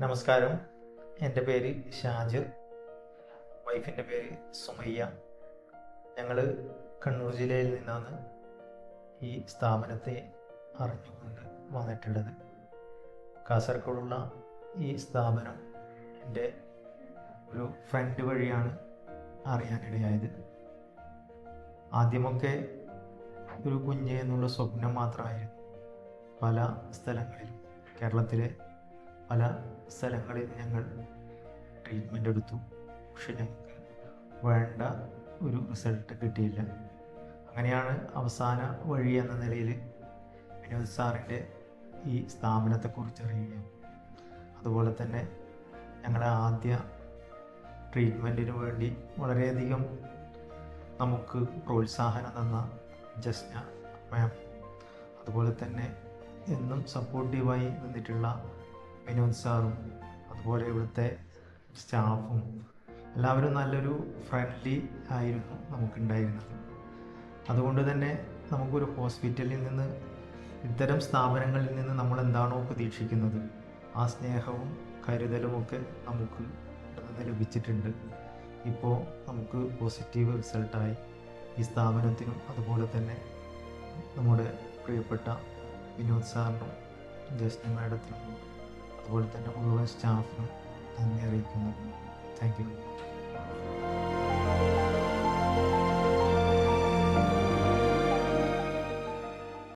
നമസ്കാരം. എൻ്റെ പേര് ഷാജിർ. വൈഫിൻ്റെ പേര് സുമയ്യ. ഞങ്ങൾ കണ്ണൂർ ജില്ലയിൽ നിന്നാണ് ഈ സ്ഥാപനത്തെ അറിഞ്ഞുകൊണ്ട് വന്നിട്ടുള്ളത്. കാസർഗോഡുള്ള ഈ സ്ഥാപനം എൻ്റെ ഒരു ഫ്രണ്ട് വഴിയാണ് അറിയാനിടയായത്. ആദ്യമൊക്കെ ഒരു കുഞ്ഞ് എന്നുള്ള സ്വപ്നം മാത്രമായിരുന്നു. പല സ്ഥലങ്ങളിലും, കേരളത്തിലെ പല സ്ഥലങ്ങളിൽ ഞങ്ങൾ ട്രീറ്റ്മെൻ്റ് എടുത്തു. പക്ഷെ ഞങ്ങൾക്ക് വേണ്ട ഒരു റിസൾട്ട് കിട്ടിയില്ല. അങ്ങനെയാണ് അവസാന വഴി എന്ന നിലയിൽ വിനോദ് സാറിൻ്റെ ഈ സ്ഥാപനത്തെക്കുറിച്ച് അറിയുകയും അതുപോലെ തന്നെ ഞങ്ങളെ ആദ്യ ട്രീറ്റ്മെൻറ്റിന് വേണ്ടി വളരെയധികം നമുക്ക് പ്രോത്സാഹനം തന്ന ജസ്ന മാം, അതുപോലെ തന്നെ എന്നും സപ്പോർട്ടീവായി നിന്നിട്ടുള്ള വിനോദ് സാറും, അതുപോലെ ഇവിടുത്തെ സ്റ്റാഫും എല്ലാവരും നല്ലൊരു ഫ്രണ്ട്ലി ആയിരുന്നു നമുക്കുണ്ടായിരുന്നത്. അതുകൊണ്ട് തന്നെ നമുക്കൊരു ഹോസ്പിറ്റലിൽ നിന്ന്, ഇത്തരം സ്ഥാപനങ്ങളിൽ നിന്ന് നമ്മൾ എന്താണോ പ്രതീക്ഷിക്കുന്നത് ആ സ്നേഹവും കരുതലുമൊക്കെ നമുക്ക് നിന്ന് ലഭിച്ചിട്ടുണ്ട്. ഇപ്പോൾ നമുക്ക് പോസിറ്റീവ് റിസൾട്ടായി ഈ സ്ഥാപനത്തിനും അതുപോലെ തന്നെ നമ്മുടെ പ്രിയപ്പെട്ട വിനോദ് സാറിനും ജസ്ന മാഡത്തിനും അതുപോലെ തന്നെ മുഴുവൻ സ്റ്റാഫിനും നന്ദി അറിയിക്കുന്നു. Thank you.